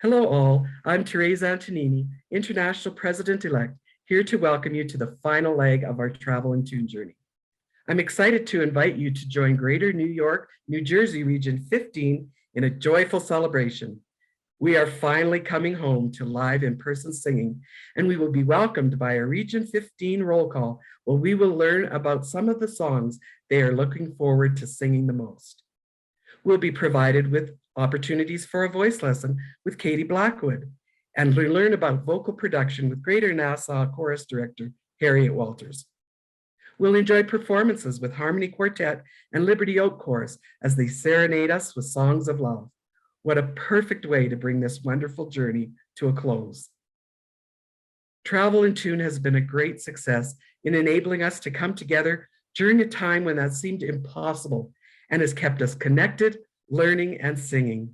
Hello all, I'm Therese Antonini, International President-elect, here to welcome you to the final leg of our Travel in Tune journey. I'm excited to invite you to join Greater New York, New Jersey Region 15 in a joyful celebration. We are finally coming home to live in-person singing, and we will be welcomed by a Region 15 roll call where we will learn about some of the songs they are looking forward to singing the most. We'll be provided with opportunities for a voice lesson with Katie Blackwood, and learn about vocal production with Greater Nassau Chorus Director Harriette Walters. We'll enjoy performances with Harmony Quartet and Liberty Oak Chorus as they serenade us with songs of love. What a perfect way to bring this wonderful journey to a close. Travel in Tune has been a great success in enabling us to come together during a time when that seemed impossible and has kept us connected, learning, and singing.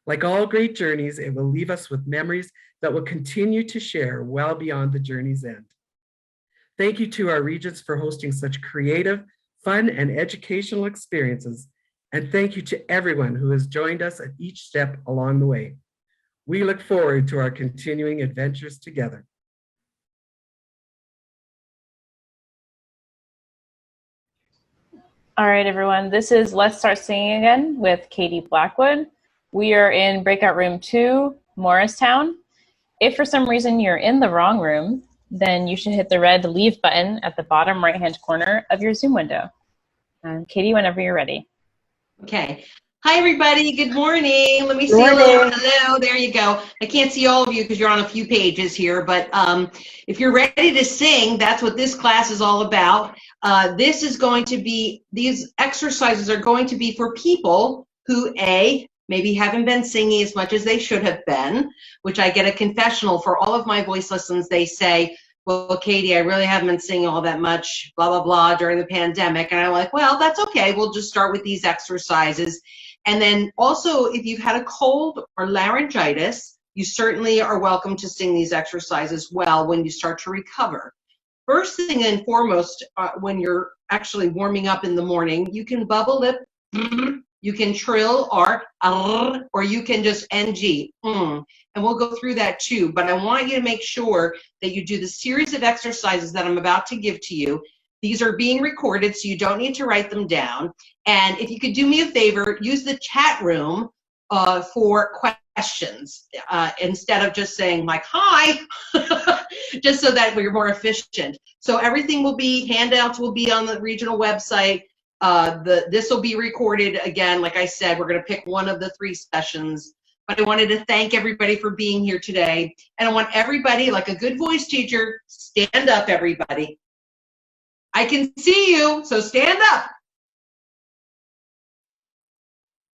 Like all great journeys, it will leave us with memories that will continue to share well beyond the journey's end. Thank you to our regions for hosting such creative, fun, and educational experiences. And thank you to everyone who has joined us at each step along the way. We look forward to our continuing adventures together. All right, everyone, this is Let's Start Singing Again with Katie Blackwood. We are in breakout room 2, Morristown. If for some reason you're in the wrong room, then you should hit the red leave button at the bottom right-hand corner of your Zoom window. Katie, whenever you're ready. Okay. Hi, everybody. Good morning. Let me see a little. Hello. There you go. I can't see all of you because you're on a few pages here, but if you're ready to sing, that's what this class is all about. This is going to be, these exercises are going to be for people who, A, maybe haven't been singing as much as they should have been, which I get a confessional for all of my voice lessons. They say, well, Katie, I really haven't been singing all that much, blah, blah, blah, during the pandemic. And I'm like, well, that's okay. We'll just start with these exercises. And then also, if you've had a cold or laryngitis, you certainly are welcome to sing these exercises well when you start to recover. First thing and foremost, when you're actually warming up in the morning, you can bubble lip, you can trill, or you can just NG. And we'll go through that too. But I want you to make sure that you do the series of exercises that I'm about to give to you. These are being recorded, so you don't need to write them down. And if you could do me a favor, use the chat room for questions instead of just saying like, hi, just so that we're more efficient. So everything will be, handouts will be on the regional website. This will be recorded again. Like I said, we're going to pick one of the 3 sessions. But I wanted to thank everybody for being here today. And I want everybody, like a good voice teacher, stand up, everybody. I can see you, so stand up.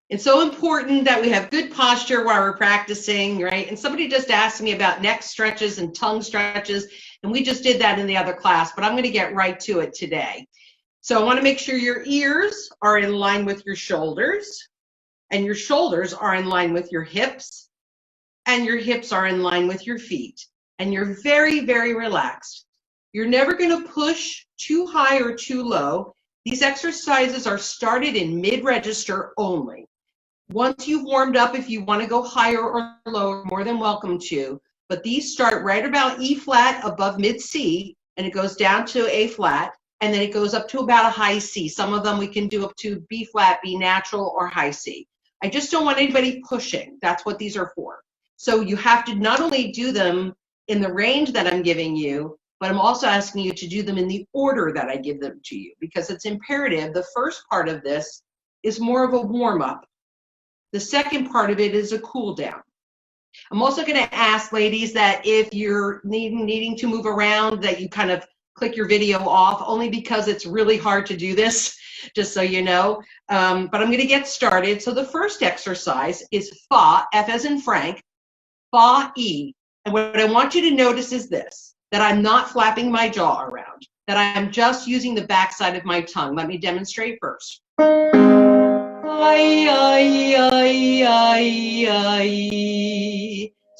It's so important that we have good posture while we're practicing, right? And somebody just asked me about neck stretches and tongue stretches, and we just did that in the other class, but I'm going to get right to it today. So I want to make sure your ears are in line with your shoulders, and your shoulders are in line with your hips, and your hips are in line with your feet. And you're very, very relaxed. You're never going to push too high or too low. These exercises are started in mid-register only. Once you've warmed up, if you want to go higher or lower, more than welcome to. But these start right about E flat above mid C, and it goes down to A flat, and then it goes up to about a high C. Some of them we can do up to B flat, B natural, or high C. I just don't want anybody pushing. That's what these are for. So you have to not only do them in the range that I'm giving you, but I'm also asking you to do them in the order that I give them to you, because it's imperative. The first part of this is more of a warm-up. The second part of it is a cool down. I'm also going to ask, ladies, that if you're needing to move around, that you kind of click your video off, only because it's really hard to do this, just so you know. But I'm going to get started. So the first exercise is fa, F as in Frank, fa, E. And what I want you to notice is this, that I'm not flapping my jaw around, that I'm just using the backside of my tongue. Let me demonstrate first. So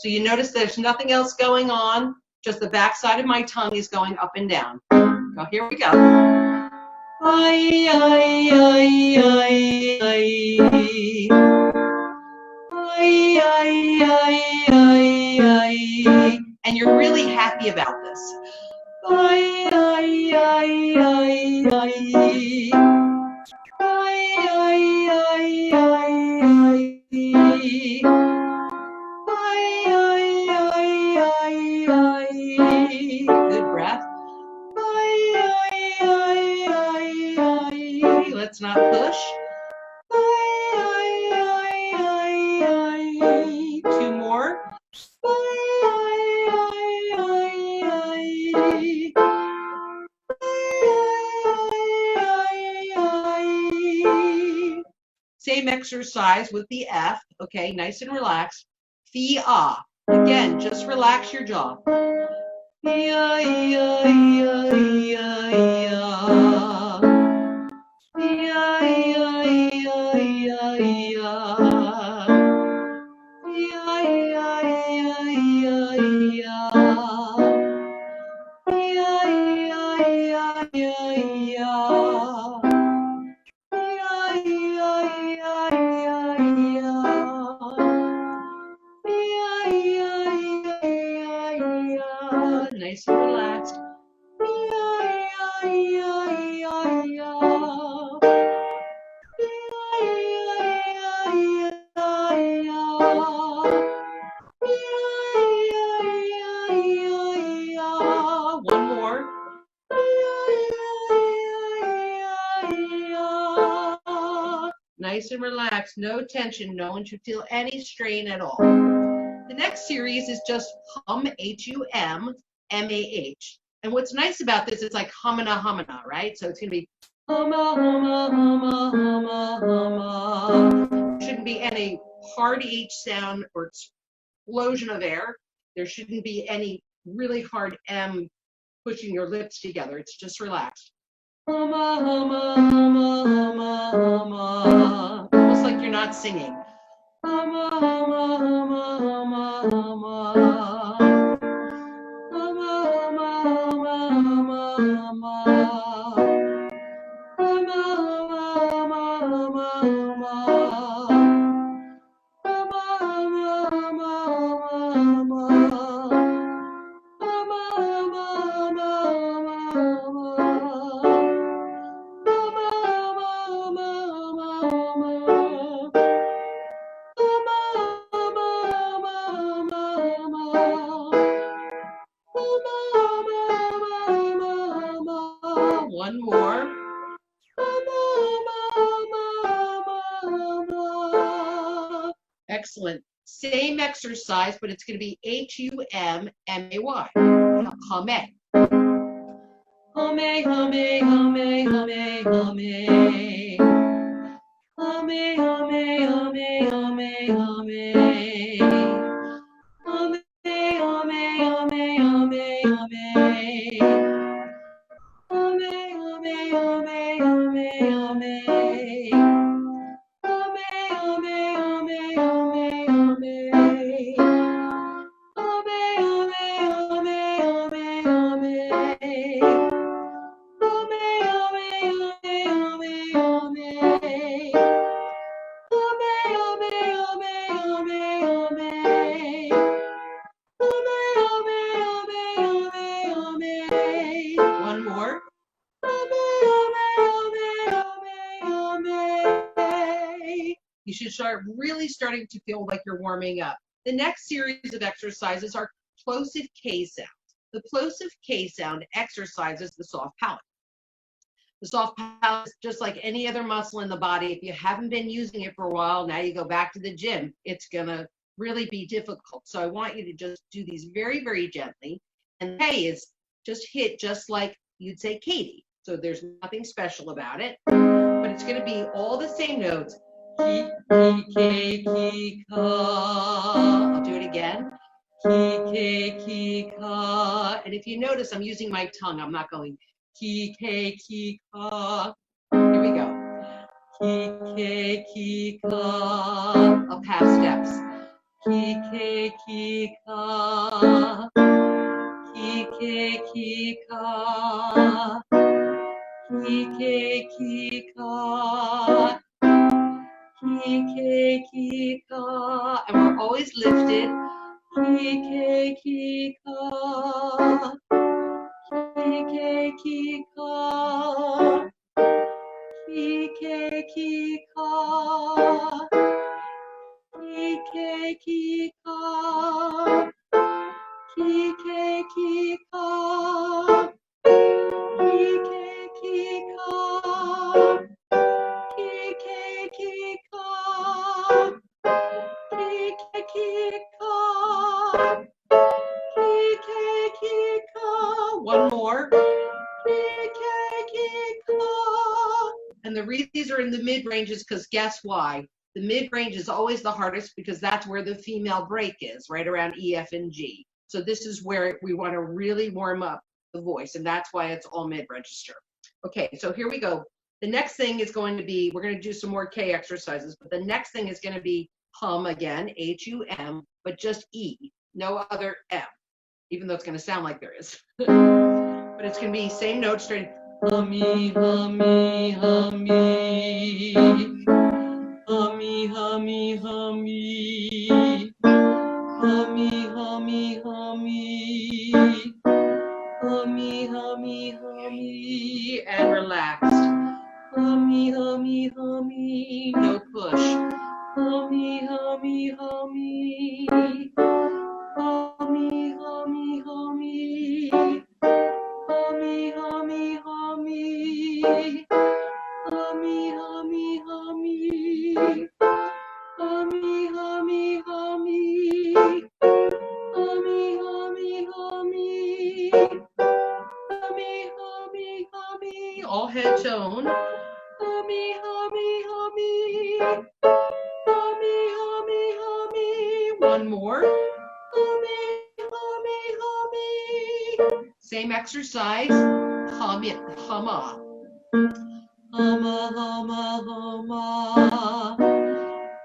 you notice there's nothing else going on, just the backside of my tongue is going up and down. So here we go. really happy about this. Good breath. Let's not push. Two more. Same exercise with the F. Okay, nice and relaxed. Fi-ah. Again, just relax your jaw. Nice and relaxed. One more. Nice and relaxed, no tension. No one should feel any strain at all. The next series is just hum, H-U-M-M-A-H. And what's nice about this, it's like humana, humana, right? So it's going to be humma, humma, humma, humma, humma. There shouldn't be any hard H sound or explosion of air. There shouldn't be any really hard M pushing your lips together. It's just relaxed. Humma, humma, humma, humma, humma. Almost like you're not singing. Humma, humma, humma, humma, humma. Humma, humma, humma, humma, humma. Humma, humma, humma, humma, humma. Humma, humma, humma, humma, humma. One more. Excellent. Same exercise, but it's going to be H-U-M-M-A-Y. Humme. Humme, humme, humme, humme, humme. Humme, humme, humme, humme, humme. Humme, humme, humme, humme, humme. Humme, humme, humme, humme, humme. Humme, humme, humme, humme, humme. Humme, humme, humme, humme, humme. One more. You should start really starting to feel like you're warming up. The next series of exercises are plosive K sounds. The plosive K sound exercises the soft palate. The soft palate is just like any other muscle in the body. If you haven't been using it for a while, now you go back to the gym, it's going to really be difficult. So I want you to just do these very, very gently. And K is just hit just like you'd say Katie. So there's nothing special about it. But it's going to be all the same notes. Ki, ki, ka. I'll do it again. Ki, ki, ka. And if you notice, I'm using my tongue. I'm not going ki, ka. Here we go. Ki, ka. Up half steps. Ki, ka. Ki, ka. Ki, ka. Ki, ka. And we're always lifted. Ki, ka. One more. And the reason these are in the mid ranges, because guess why? The mid range is always the hardest because that's where the female break is, right around E, F, and G. So this is where we want to really warm up the voice, and that's why it's all mid register. Okay, so here we go. The next thing is going to be, we're going to do some more K exercises, but the next thing is going to be hum again, H-U-M, but just E, no other M, even though it's going to sound like there is. But it's going to be same note straight. Hummy, hummy, hummy. Hummy, hummy, hummy. Hummy, hummy, hummy. Hummy, hummy, hummy. And relaxed. Hummy, hummy, hummy. No push. Hummy, hummy, hummy. Hummy, hummy, hummy. Hummy, hummy, hummy. Hummy, hummy, hummy. Hummy, hummy, hummy. Hummy, hummy, hummy. Hummy, hummy, hummy. All head tone. Hummy, hummy, hummy. Hummy, hummy, hummy. One more. Hummy, hummy, hummy. Same exercise. Hum it, humma. Humma, humma, humma.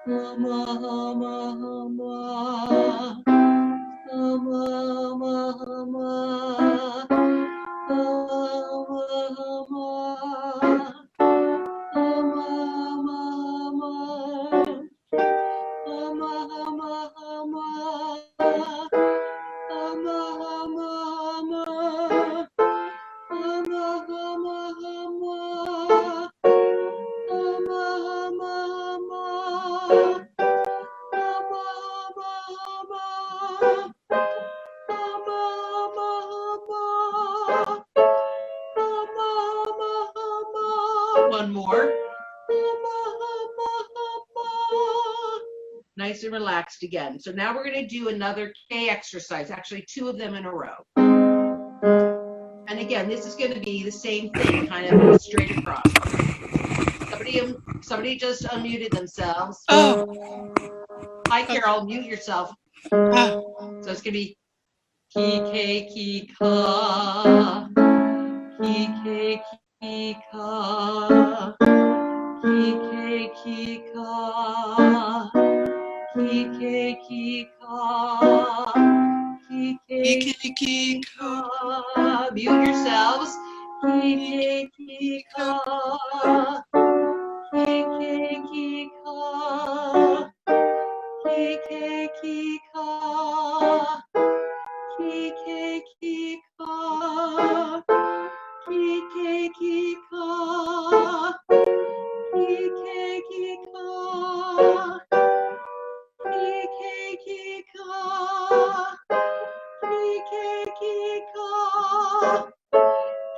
Humma, humma, humma. Humma, humma, humma. Humma, humma. Humma, humma. Humma, humma, humma. Humma, humma, humma. Humma, humma, humma. Humma, humma, humma. Humma, humma, humma. Humma, humma, humma. One more. Humma, humma, humma. Nice and relaxed again. So now we're going to do another K exercise, actually 2 of them in a row. And again, this is going to be the same thing, kind of straight across. Somebody just unmuted themselves. Oh. Hi, Carol, mute yourself. Oh. So it's going to be ki, ke, ki, ka. Ki, ke, ki, ka. Ki, ke, ki, ka. Ki, ke, ki, ka. Ki, ke, ki, ka. Mute yourselves. Ki, ke, ki, ka. Ki, ke, ki, ka. Ki, ke, ki, ka. Ki, ke, ki, ka. Ki, ke, ki, ka. Ki, ke, ki, ka. Ki, ke, ki, ka. Ki, ke, ki, ka.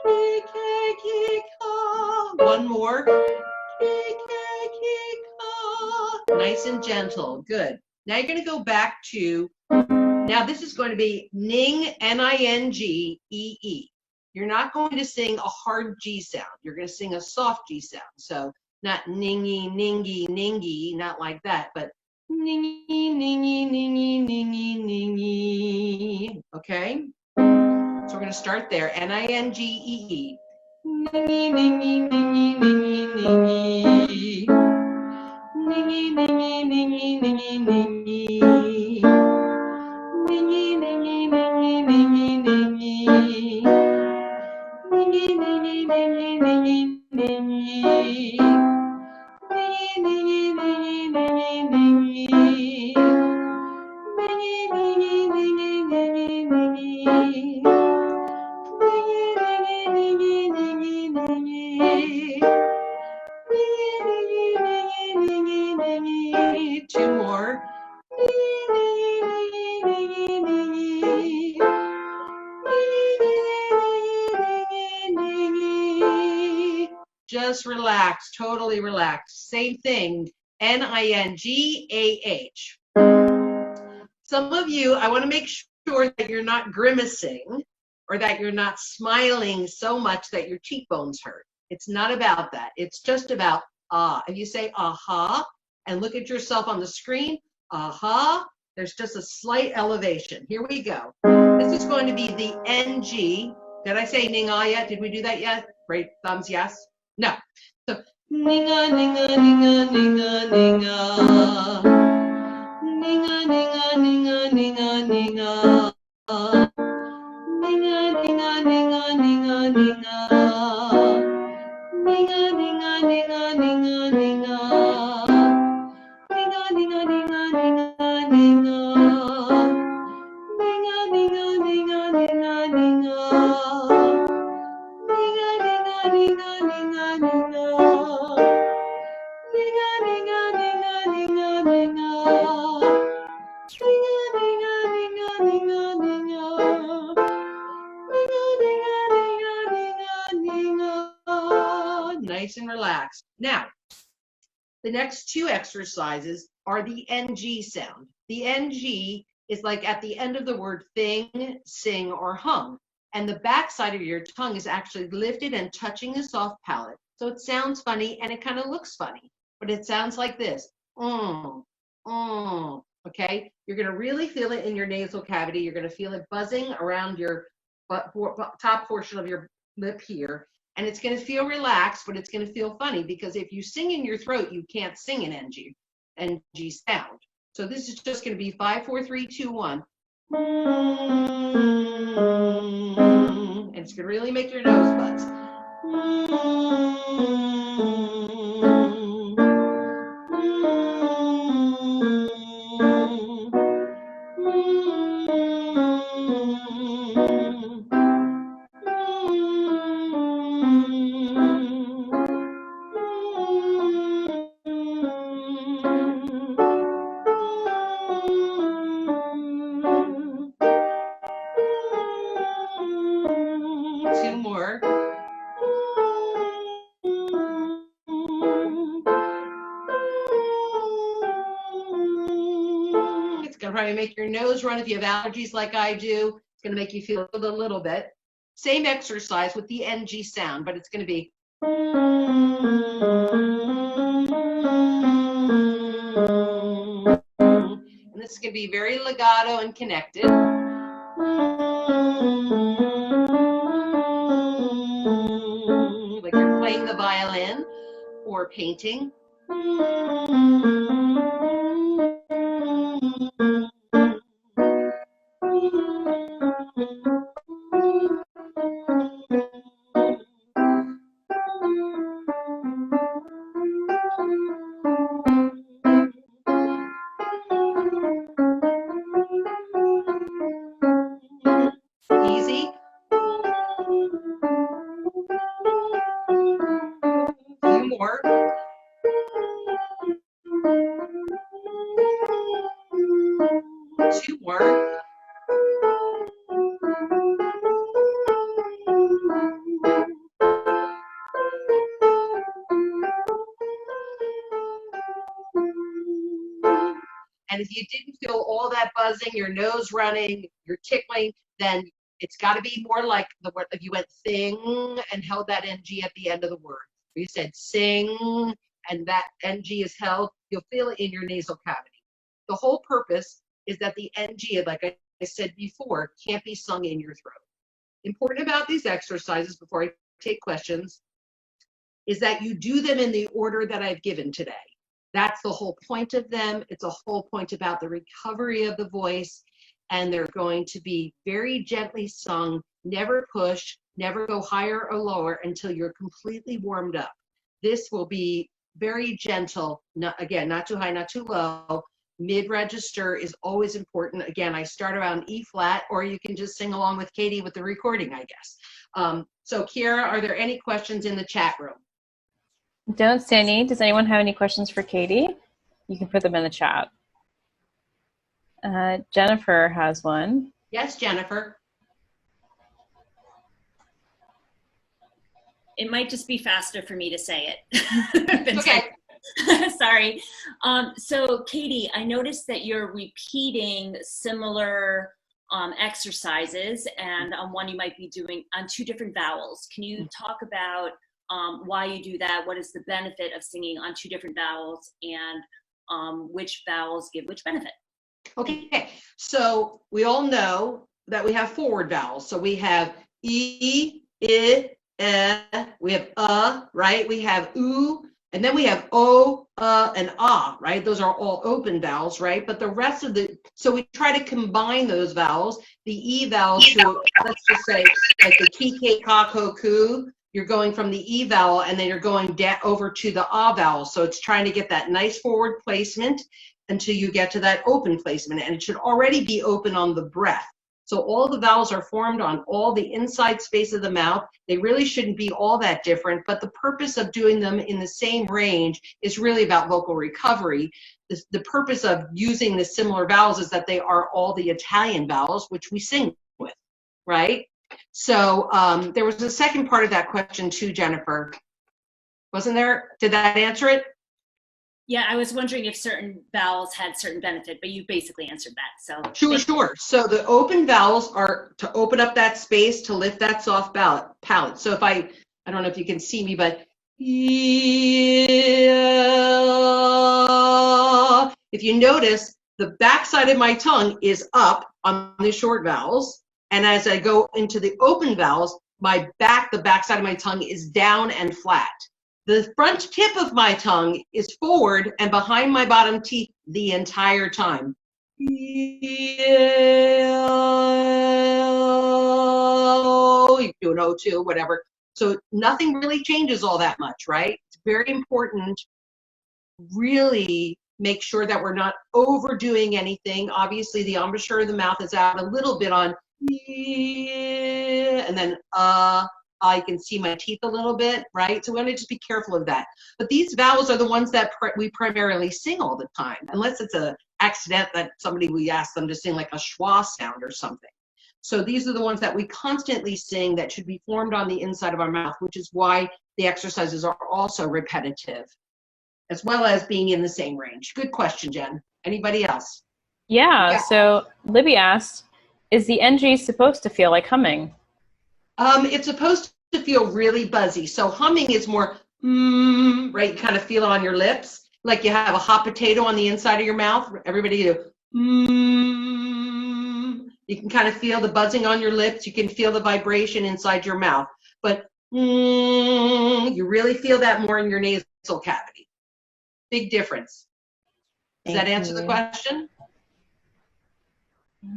Ki, ke, ki, ka. One more. Ki, ke, ki, ka. Nice and gentle. Good. Now you're going to go back to, now this is going to be ning, N-I-N-G, E-E. You're not going to sing a hard G sound. You're going to sing a soft G sound. So not ningy, ningy, ningy, not like that, but ningy, ningy, ningy, ningy, ningy. Okay? So we're going to start there. N-I-N-G-E-E. Ningy, ningy, ningy, ningy, ningy. Ningy, ningy, ningy, ningy, ningy. Ningy, ningy, ningy, ningy, ningy. Ningy, ningy, ningy, ningy, ningy. Ningy, ningy, ningy, ningy, ningy. Ningy, ningy, ningy, ningy, ningy. just relax, totally relax. Same thing, N-I-N-G-A-H. Some of you, I want to make sure that you're not grimacing or that you're not smiling so much that your cheekbones hurt. It's not about that. It's just about If you say aha and look at yourself on the screen, aha, there's just a slight elevation. Here we go. This is going to be the NG. Did I say ninga yet? Did we do that yet? Great thumbs, yes? No. So ninga, ninga, ninga, ninga, ninga. Ninga, ninga, ninga, ninga, ninga. Ninga, ninga, ninga, ninga, ninga. Ninga, ninga, ninga, ninga, ninga. Ninga, ninga, ninga, ninga, ninga. Ninga, ninga, ninga, ninga, ninga. Ninga, ninga, ninga, ninga, ninga. Ninga, ninga, ninga, ninga, ninga. Ninga, ninga, ninga, ninga, ninga. Ninga, ninga, ninga, ninga, ninga. Nice and relaxed. Now, the next two exercises are the NG sound. The NG is like at the end of the word thing, sing, or hum. And the back side of your tongue is actually lifted and touching the soft palate. So it sounds funny and it kind of looks funny, but it sounds like this. Okay? You're going to really feel it in your nasal cavity. You're going to feel it buzzing around your top portion of your lip here. And it's going to feel relaxed, but it's going to feel funny because if you sing in your throat, you can't sing an NG sound. So this is just going to be 5, 4, 3, 2, 1. And it's going to really make your nose buzz. Two more. It's going to probably make your nose run if you have allergies like I do. It's going to make you feel a little bit. Same exercise with the NG sound, but it's going to be. And this is going to be very legato and connected. Like you're playing the violin or painting. Easy. A few more. Two more. And if you didn't feel all that buzzing, your nose running, you're tickling, then it's got to be more like the word if you went sing and held that NG at the end of the word. You said sing and that NG is held, you'll feel it in your nasal cavity. The whole purpose is that the NG, like I said before, can't be sung in your throat. Important about these exercises before I take questions is that you do them in the order that I've given today. That's the whole point of them. It's a whole point about the recovery of the voice, and they're going to be very gently sung, never push, never go higher or lower until you're completely warmed up. This will be very gentle, again, not too high, not too low. Mid-register is always important. Again, I start around E flat, or you can just sing along with Katie with the recording, I guess. So Kiara, are there any questions in the chat room? Don't see any. Does anyone have any questions for Katie? You can put them in the chat. Jennifer has one. Yes, Jennifer. It might just be faster for me to say it. Okay. Sorry. So Katie, I noticed that you're repeating similar exercises, and one you might be doing on 2 different vowels. Can you talk about why you do that? What is the benefit of singing on 2 different vowels, and which vowels give which benefit? Okay, so we all know that we have forward vowels. So we have E, I, we have right? We have U, and then we have O, and right? Those are all open vowels, right? But the rest of so we try to combine those vowels. The E vowels to, let's just say, like the ki, ke, ka, ko, ku, you're going from the E vowel, and then you're going over to the vowel. So it's trying to get that nice forward placement until you get to that open placement, and it should already be open on the breath. So all the vowels are formed on all the inside space of the mouth. They really shouldn't be all that different, but the purpose of doing them in the same range is really about vocal recovery. The purpose of using the similar vowels is that they are all the Italian vowels, which we sing with, right? So there was a second part of that question too, Jennifer. Wasn't there? Did that answer it? Yeah, I was wondering if certain vowels had certain benefit, but you basically answered that. So Sure. So the open vowels are to open up that space to lift that soft palate. So if I don't know if you can see me, but if you notice, the back side of my tongue is up on the short vowels, and as I go into the open vowels, the back side of my tongue is down and flat. The front tip of my tongue is forward and behind my bottom teeth the entire time. You do an O2, whatever. So nothing really changes all that much, right? It's very important. Really make sure that we're not overdoing anything. Obviously, the embouchure of the mouth is out a little bit on, and then I can see my teeth a little bit, right? So we want to just be careful of that. But these vowels are the ones that we primarily sing all the time, unless it's an accident that we ask them to sing like a schwa sound or something. So these are the ones that we constantly sing that should be formed on the inside of our mouth, which is why the exercises are also repetitive, as well as being in the same range. Good question, Jen. Anybody else? Yeah, so Libby asked, is the NG supposed to feel like humming? It's supposed to feel really buzzy. So humming is more, right? You kind of feel it on your lips, like you have a hot potato on the inside of your mouth. Everybody do, You can kind of feel the buzzing on your lips. You can feel the vibration inside your mouth. But you really feel that more in your nasal cavity. Big difference. Does that answer the question? I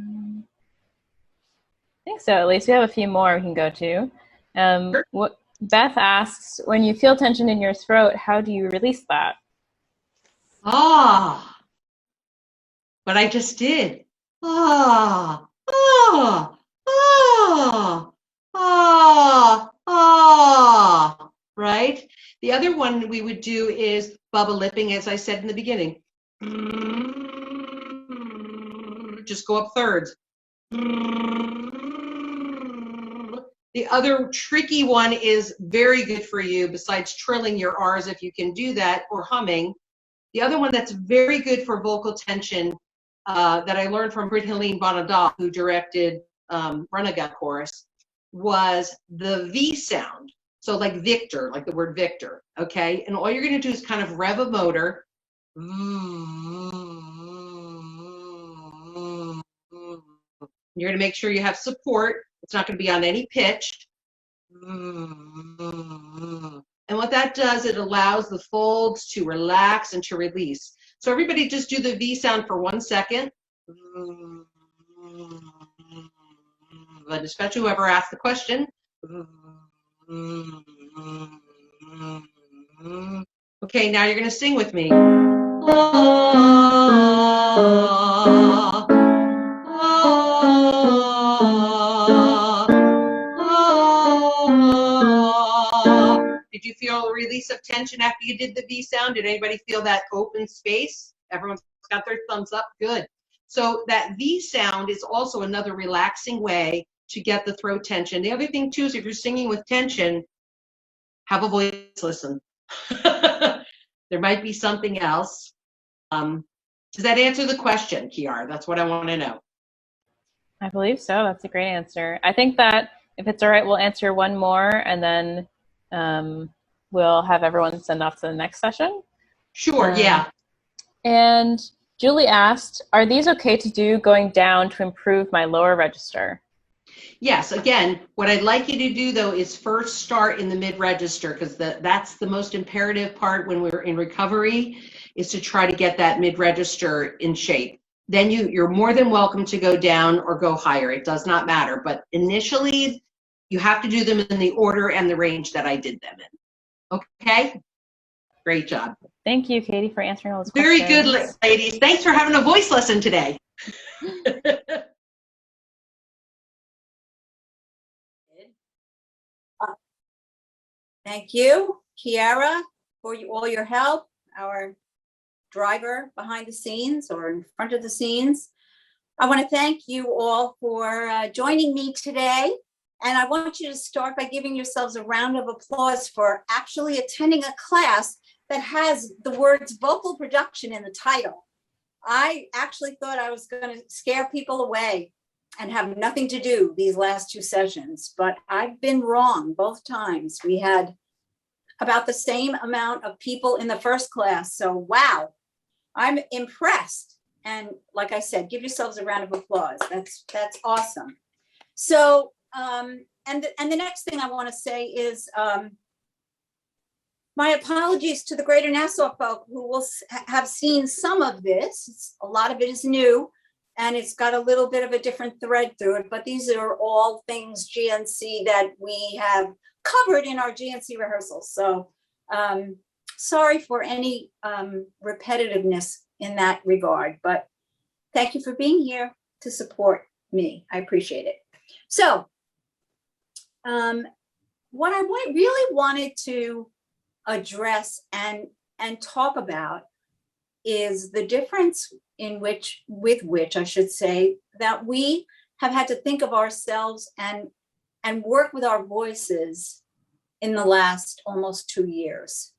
think so. At least we have a few more we can go to. Sure. Beth asks, when you feel tension in your throat, how do you release that? What I just did. Right? The other one we would do is bubble lipping, as I said in the beginning. Just go up thirds. The other tricky one is very good for you, besides trilling your R's if you can do that, or humming. The other one that's very good for vocal tension that I learned from Britt Helene Bonadal, who directed Runagate Chorus, was the V sound. So like Victor, like the word Victor, okay? And all you're going to do is kind of rev a motor. You're going to make sure you have support. It's not going to be on any pitch. And what that does, it allows the folds to relax and to release. So everybody just do the V sound for 1 second. But especially whoever asked the question. Okay, now you're going to sing with me. Did you feel a release of tension after you did the V sound? Did anybody feel that open space? Everyone's got their thumbs up. Good. So that V sound is also another relaxing way to get the throat tension. The other thing too is if you're singing with tension, have a voice listen. There might be something else. Does that answer the question, Kiara? That's what I want to know. I believe so. That's a great answer. I think that if it's all right, we'll answer one more and then we'll have everyone send off to the next session. Sure, yeah. And Julie asked, are these okay to do going down to improve my lower register? Yes, again, what I'd like you to do though is first start in the mid-register, because that's the most imperative part when we're in recovery, is to try to get that mid-register in shape. Then you're more than welcome to go down or go higher. It does not matter. But initially, you have to do them in the order and the range that I did them in. Okay? Great job. Thank you, Katie, for answering all those Very questions. good, ladies. Thanks for having a voice lesson today. Thank you, Kiara, for all your help, our driver behind the scenes or in front of the scenes. I want to thank you all for joining me today. And I want you to start by giving yourselves a round of applause for actually attending a class that has the words vocal production in the title. I actually thought I was going to scare people away and have nothing to do these last two sessions, but I've been wrong both times. We had about the same amount of people in the first class. So wow, I'm impressed. And like I said, give yourselves a round of applause. That's awesome. So, and the next thing I want to say is my apologies to the Greater Nassau folk who will have seen some of this. A lot of it is new and it's got a little bit of a different thread through it, but these are all things GNC that we have covered in our GNC rehearsals. So sorry for any repetitiveness in that regard, but thank you for being here to support me. I appreciate it. So what I really wanted to address and talk about is the difference with which I should say that we have had to think of ourselves and work with our voices in the last almost 2 years.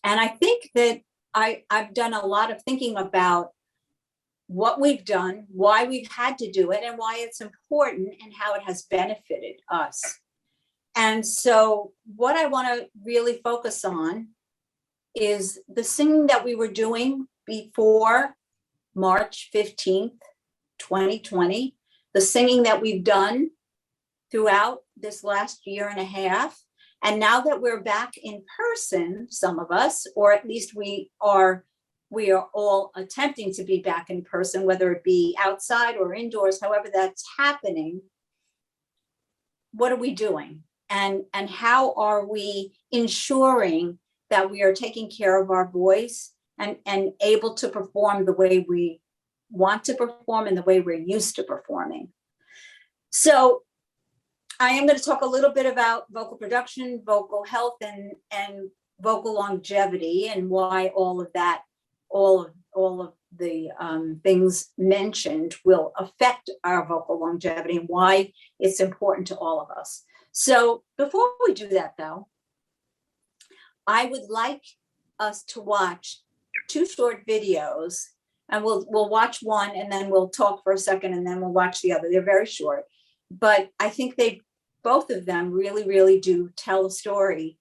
And I think that I've done a lot of thinking about what we've done, why we've had to do it, and why it's important and how it has benefited us. And so what I want to really focus on is the singing that we were doing before March 15th, 2020, the singing that we've done throughout this last year and a half. And now that we're back in person, some of us, or at least we are all attempting to be back in person, whether it be outside or indoors, however that's happening, what are we doing? And how are we ensuring that we are taking care of our voice and able to perform the way we want to perform and the way we're used to performing? So I am going to talk a little bit about vocal production, vocal health, and vocal longevity, and why all of that, all of the things mentioned will affect our vocal longevity and why it's important to all of us. So before we do that, though, I would like us to watch 2 short videos, and we'll watch one and then we'll talk for a second and then we'll watch the other. They're very short, but I think both of them really do tell a story,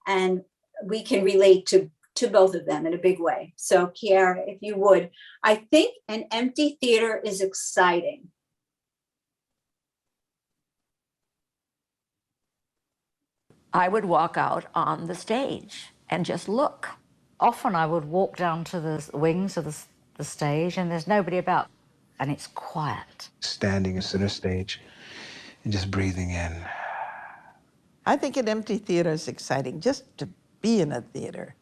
and we can relate to both of them in a big way. So Kiara, if you would, I think an empty theater is exciting. I would walk out on the stage and just look. Often I would walk down to the wings of the stage and there's nobody about, and it's quiet. Standing in center stage and just breathing in. I think an empty theater is exciting, just to be in a theater.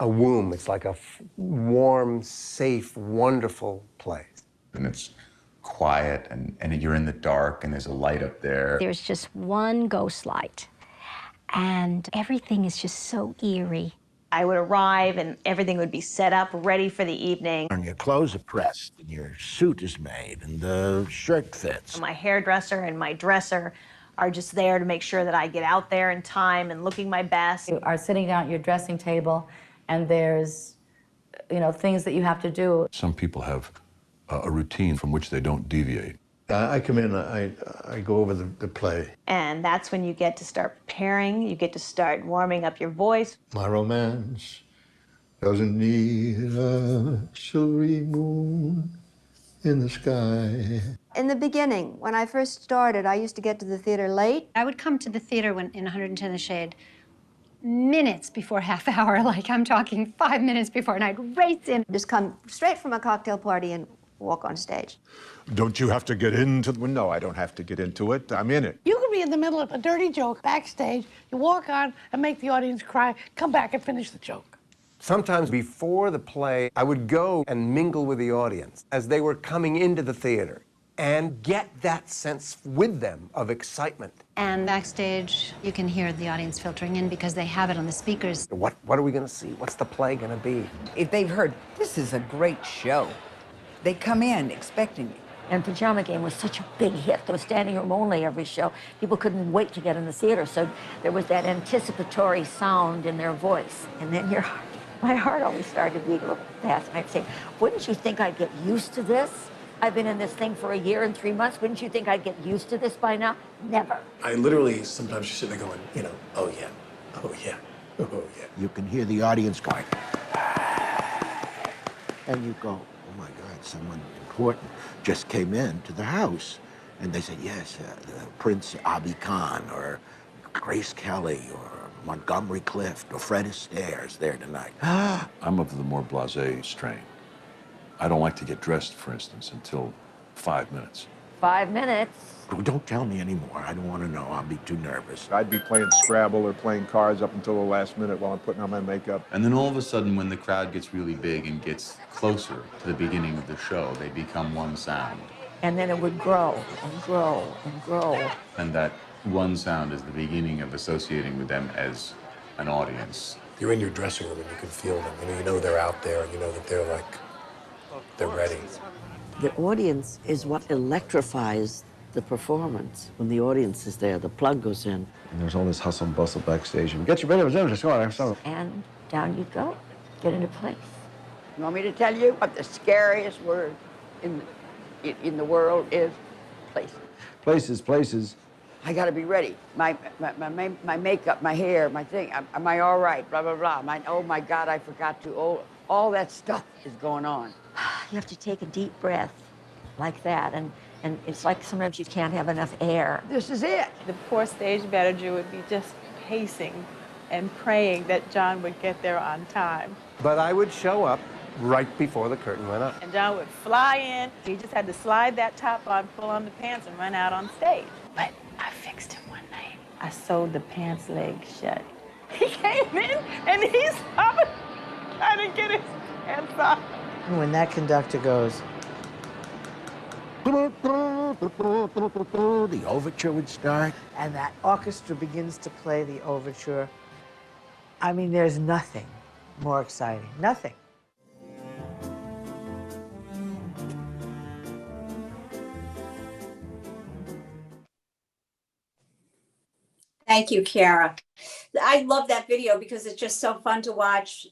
A womb, it's like a warm, safe, wonderful place. And it's quiet and you're in the dark and there's a light up there. There's just one ghost light and everything is just so eerie. I would arrive and everything would be set up, ready for the evening. And your clothes are pressed, and your suit is made, and the shirt fits. My hairdresser and my dresser are just there to make sure that I get out there in time and looking my best. You are sitting down at your dressing table and there's, things that you have to do. Some people have a routine from which they don't deviate. I come in, I go over the play. And that's when you get to start preparing, you get to start warming up your voice. My romance doesn't need a silvery moon in the sky. In the beginning, when I first started, I used to get to the theater late. I would come to the theater in 110 The Shade minutes before half hour, like I'm talking 5 minutes before, and I'd race in. Just come straight from a cocktail party and walk on stage. Don't you have to get into it? Well, no, I don't have to get into it. I'm in it. You could be in the middle of a dirty joke backstage, you walk on and make the audience cry, come back and finish the joke. Sometimes before the play, I would go and mingle with the audience as they were coming into the theater and get that sense with them of excitement. And backstage, you can hear the audience filtering in because they have it on the speakers. What are we going to see? What's the play going to be? If they've heard, this is a great show, they come in expecting it. And Pajama Game was such a big hit. There was standing room only every show. People couldn't wait to get in the theater, so there was that anticipatory sound in their voice. And then my heart always started to beat a little fast. And I'd say, wouldn't you think I'd get used to this? I've been in this thing for 1 year and 3 months. Wouldn't you think I'd get used to this by now? Never. I literally sometimes just sit there going, oh yeah, oh yeah, oh yeah. You can hear the audience going, and you go, oh my God, someone important just came in to the house. And they said, yes, Prince Abi Khan or Grace Kelly or Montgomery Clift or Fred Astaire's there tonight. I'm of the more blasé strain. I don't like to get dressed, for instance, until 5 minutes. 5 minutes. Oh, don't tell me anymore. I don't want to know. I'll be too nervous. I'd be playing Scrabble or playing cards up until the last minute while I'm putting on my makeup. And then all of a sudden, when the crowd gets really big and gets closer to the beginning of the show, they become one sound. And then it would grow and grow and grow. And that one sound is the beginning of associating with them as an audience. You're in your dressing room and you can feel them. You know they're out there and you know that they're ready. The audience is what electrifies the performance. When the audience is there, the plug goes in. And there's all this hustle and bustle backstage. And get your bit of it. And down you go, get into place. You want me to tell you what the scariest word in the world is? Places. Places. I gotta be ready. My makeup, my hair, my thing. Am I all right? Blah, blah, blah. Oh my God, I forgot to. All that stuff is going on. You have to take a deep breath like that. And it's like sometimes you can't have enough air. This is it. The poor stage manager would be just pacing and praying that John would get there on time. But I would show up right before the curtain went up. And John would fly in. He just had to slide that top on, pull on the pants, and run out on stage. But I fixed him one night. I sewed the pants leg shut. He came in and he's trying to get his pants off. When that conductor goes, The overture would start. and that orchestra begins to play the overture, I mean, there's nothing more exciting. Nothing. Thank you, Kara. I love that video because it's just so fun to watch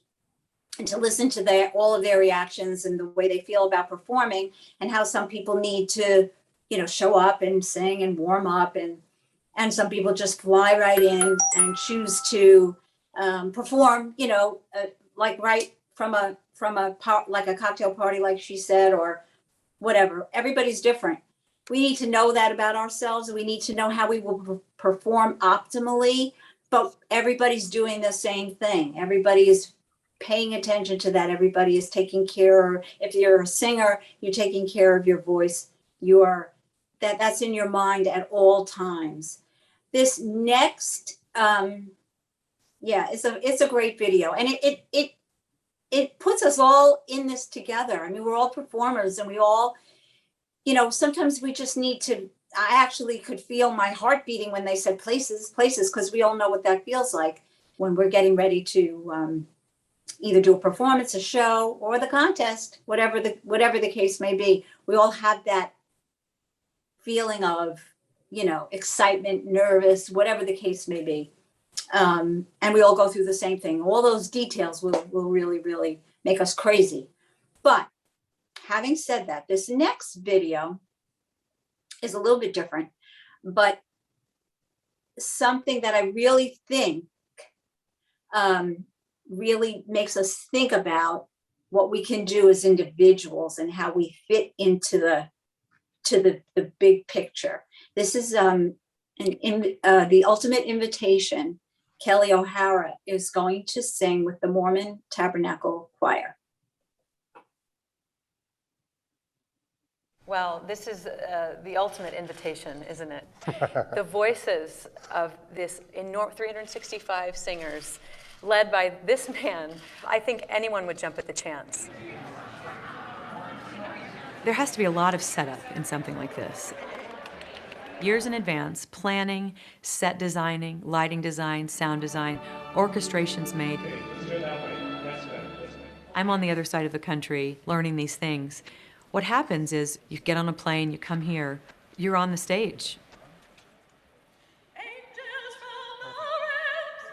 and to listen to all of their reactions and the way they feel about performing and how some people need to, show up and sing and warm up and some people just fly right in and choose to perform, like right from a like a cocktail party, like she said, or whatever. Everybody's different. We need to know that about ourselves. We need to know how we will perform optimally, but everybody's doing the same thing. Everybody is paying attention to that. Everybody is taking care. If you're a singer, you're taking care of your voice. That's in your mind at all times. This next, it's a great video, and it puts us all in this together. I mean, we're all performers, and we all, sometimes we just need to. I actually could feel my heart beating when they said places, because we all know what that feels like when we're getting ready to either do a performance, a show, or the contest, whatever the case may be. We all have that feeling of, excitement, nervous, whatever the case may be. And we all go through the same thing. All those details will really, really make us crazy. But having said that, this next video is a little bit different, but something that I really think really makes us think about what we can do as individuals and how we fit into the big picture. This is the Ultimate Invitation. Kelly O'Hara is going to sing with the Mormon Tabernacle Choir. Well, this is the ultimate invitation, isn't it? The voices of this 365 singers, led by this man, I think anyone would jump at the chance. There has to be a lot of setup in something like this. Years in advance, planning, set designing, lighting design, sound design, orchestrations made. I'm on the other side of the country learning these things. What happens is you get on a plane, you come here, you're on the stage.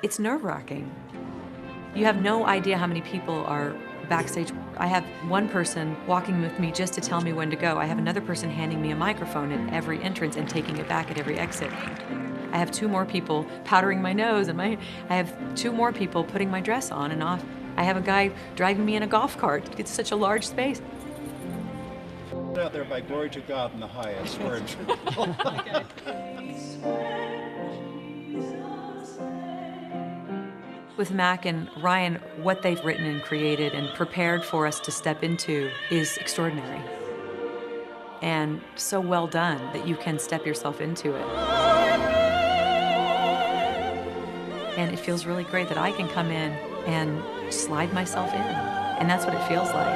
It's nerve-wracking. You have no idea how many people are backstage. I have one person walking with me just to tell me when to go. I have another person handing me a microphone at every entrance and taking it back at every exit. I have 2 more people powdering my nose, and I have 2 more people putting my dress on and off. I have a guy driving me in a golf cart. It's such a large space. Out there by glory to God in the highest. With Mac and Ryan, what they've written and created and prepared for us to step into is extraordinary. And so well done that you can step yourself into it. And it feels really great that I can come in and slide myself in. And that's what it feels like.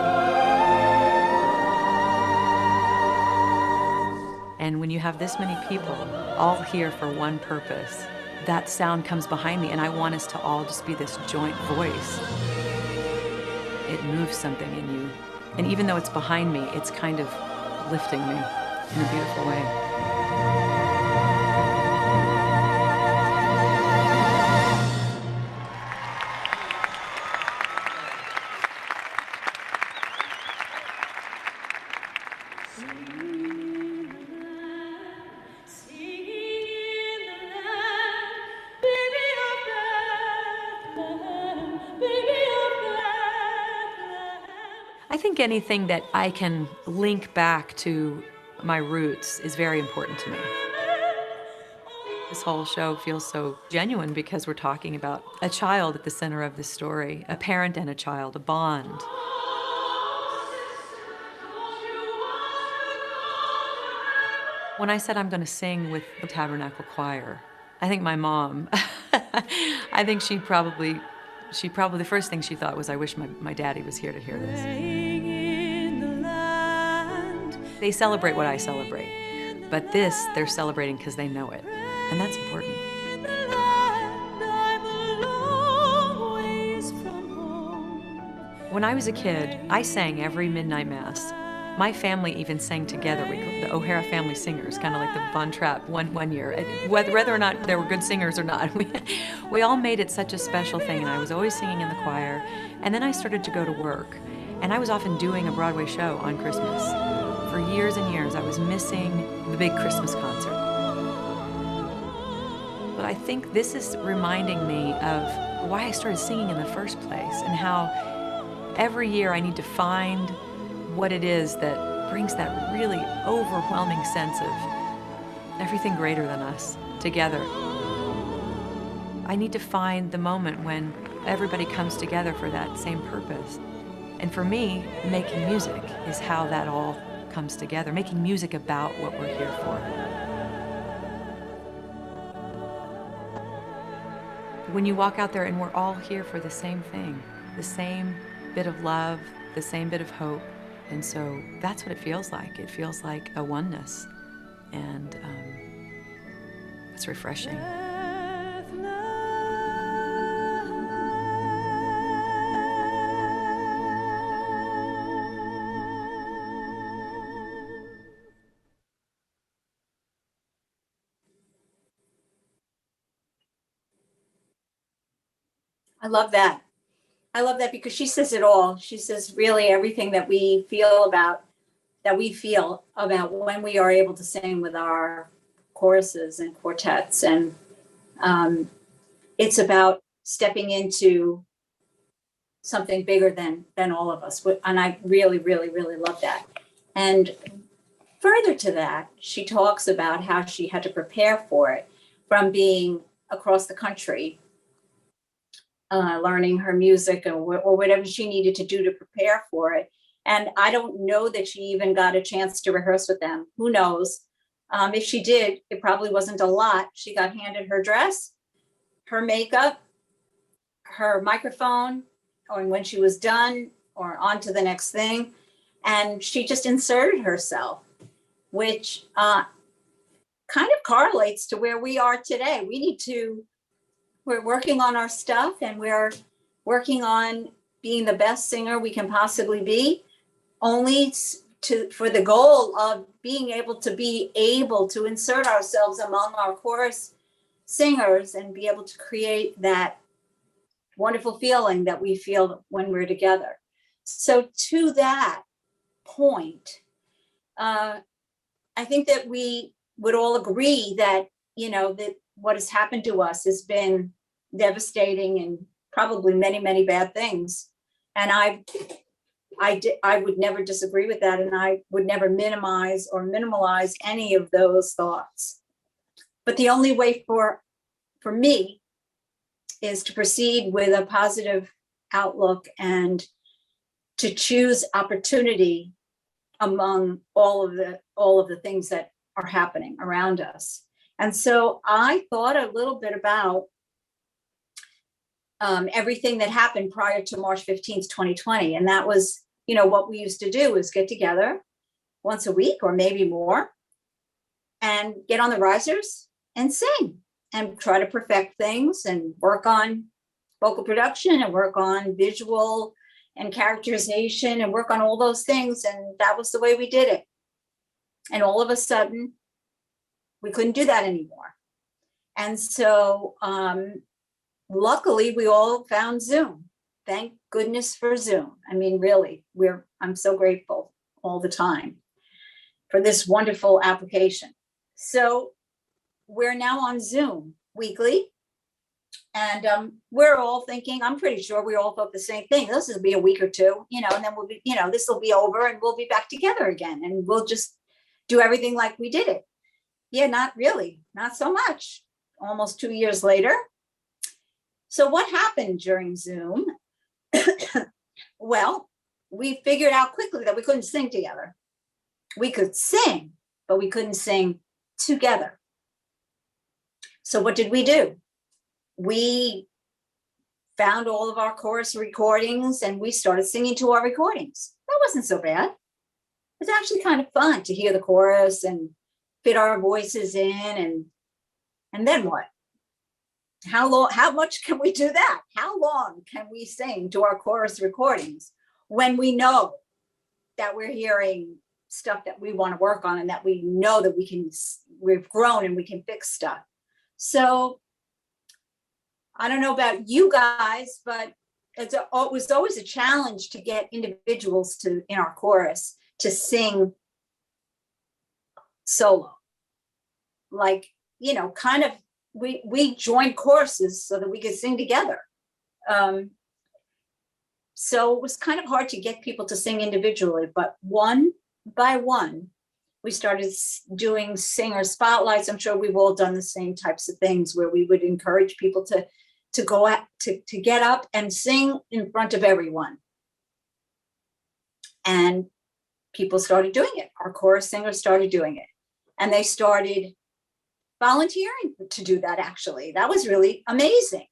And when you have this many people all here for one purpose, that sound comes behind me, and I want us to all just be this joint voice. It moves something in you. And even though it's behind me, it's kind of lifting me in a beautiful way. I think anything that I can link back to my roots is very important to me. This whole show feels so genuine because we're talking about a child at the center of the story, a parent and a child, a bond. When I said I'm going to sing with the Tabernacle Choir, I think my mom, I think she probably, the first thing she thought was, I wish my daddy was here to hear this. They celebrate what I celebrate, but this, they're celebrating because they know it, and that's important. When I was a kid, I sang every midnight mass. My family even sang together. We called the O'Hara family singers, kind of like the Von Trapp one year. Whether or not they were good singers or not, we all made it such a special thing, and I was always singing in the choir. And then I started to go to work, and I was often doing a Broadway show on Christmas. For years and years, I was missing the big Christmas concert. But I think this is reminding me of why I started singing in the first place, and how every year I need to find what it is that brings that really overwhelming sense of everything greater than us together. I need to find the moment when everybody comes together for that same purpose. And for me, making music is how that all comes together, making music about what we're here for. When you walk out there and we're all here for the same thing, the same bit of love, the same bit of hope. And so that's what it feels like. It feels like a oneness, and it's refreshing. I love that. I love that because she says it all. She says really everything that we feel about when we are able to sing with our choruses and quartets. And it's about stepping into something bigger than all of us. And I really, really, really love that. And further to that, she talks about how she had to prepare for it from being across the country, learning her music or whatever she needed to do to prepare for it. And I don't know that she even got a chance to rehearse with them. Who knows? If she did, it probably wasn't a lot. She got handed her dress, her makeup, her microphone, or when she was done, or on to the next thing. And she just inserted herself, which kind of correlates to where we are today. We're working on our stuff, and we're working on being the best singer we can possibly be, only for the goal of being able to insert ourselves among our chorus singers and be able to create that wonderful feeling that we feel when we're together. So to that point, I think that we would all agree that, that what has happened to us has been devastating and probably many, many bad things. And I would never disagree with that. And I would never minimize or minimalize any of those thoughts. But the only way for me is to proceed with a positive outlook and to choose opportunity among all of the things that are happening around us. And so I thought a little bit about everything that happened prior to March 15th, 2020. And that was, what we used to do is get together once a week or maybe more and get on the risers and sing and try to perfect things and work on vocal production and work on visual and characterization and work on all those things. And that was the way we did it. And all of a sudden, we couldn't do that anymore. And so luckily, we all found Zoom. Thank goodness for Zoom. I mean, really, I'm so grateful all the time for this wonderful application. So we're now on Zoom weekly. And we're all thinking, I'm pretty sure we all thought the same thing. This will be a week or two, and then we'll be, this will be over and we'll be back together again. And we'll just do everything like we did it. Yeah, not really, not so much. Almost 2 years later. So what happened during Zoom? Well, we figured out quickly that we couldn't sing together. We could sing, but we couldn't sing together. So what did we do? We found all of our chorus recordings and we started singing to our recordings. That wasn't so bad. It's actually kind of fun to hear the chorus and fit our voices in. And then what? How much can we do that? How long can we sing to our chorus recordings when we know that we're hearing stuff that we want to work on and that we know that we've grown and we can fix stuff? So I don't know about you guys, but it was always a challenge to get individuals in our chorus to sing solo. Like, kind of, we joined choruses so that we could sing together. So it was kind of hard to get people to sing individually, but one by one, we started doing singer spotlights. I'm sure we've all done the same types of things where we would encourage people to go to get up and sing in front of everyone. And people started doing it. Our chorus singers started doing it. And they started volunteering to do that, actually. That was really amazing.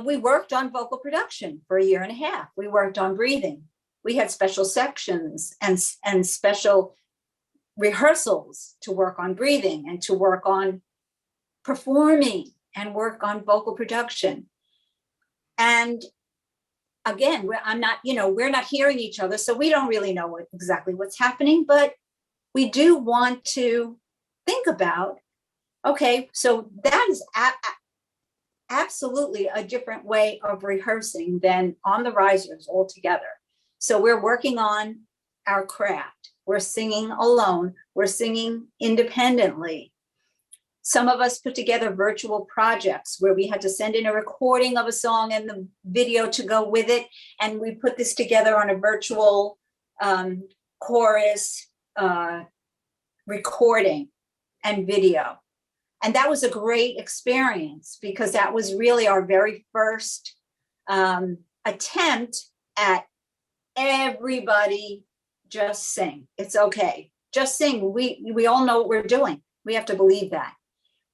We worked on vocal production for 1.5 years. We worked on breathing. We had special sections and special rehearsals to work on breathing and to work on performing and work on vocal production. And again, we're not hearing each other, so we don't really know exactly what's happening, but we do want to think about, okay, so that is absolutely a different way of rehearsing than on the risers altogether. So we're working on our craft. We're singing alone. We're singing independently. Some of us put together virtual projects where we had to send in a recording of a song and the video to go with it. And we put this together on a virtual chorus recording and video. And that was a great experience because that was really our very first attempt at everybody just sing. It's okay. Just sing. We all know what we're doing. We have to believe that.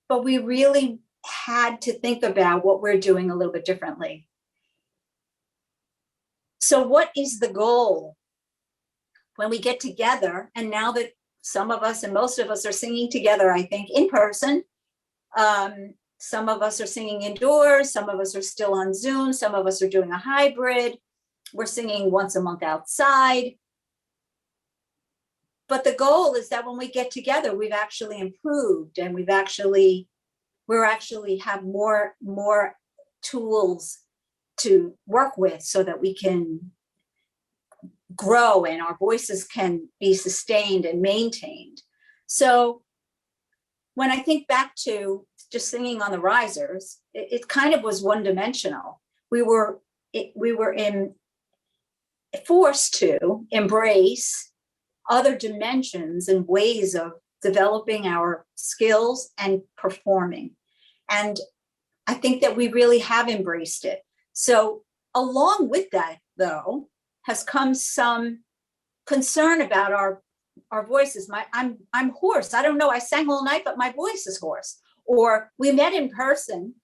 But we really had to think about what we're doing a little bit differently. So what is the goal when we get together? And now that some of us and most of us are singing together, I think in person, some of us are singing indoors, some of us are still on Zoom, some of us are doing a hybrid. We're singing once a month outside. But the goal is that when we get together, we've actually improved and we're actually have more tools to work with so that we can grow and our voices can be sustained and maintained. So when I think back to just singing on the risers, it kind of was one-dimensional. We were forced to embrace other dimensions and ways of developing our skills and performing. And I think that we really have embraced it. So along with that, though, has come some concern about our voices. I'm hoarse. I don't know. I sang all night, but my voice is hoarse. Or we met in person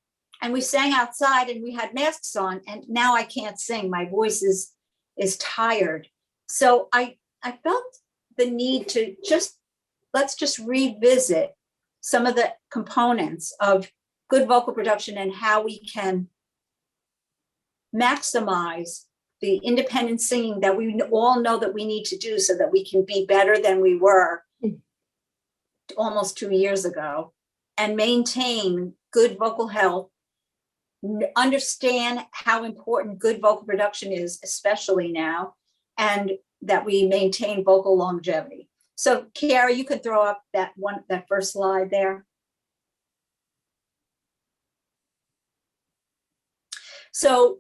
and we sang outside and we had masks on and now I can't sing. My voice is tired. So I felt the need to let's just revisit some of the components of good vocal production and how we can maximize the independent singing that we all know that we need to do so that we can be better than we were almost 2 years ago and maintain good vocal health, understand how important good vocal production is, especially now, and that we maintain vocal longevity. So Kiara, you can throw up that first slide there. So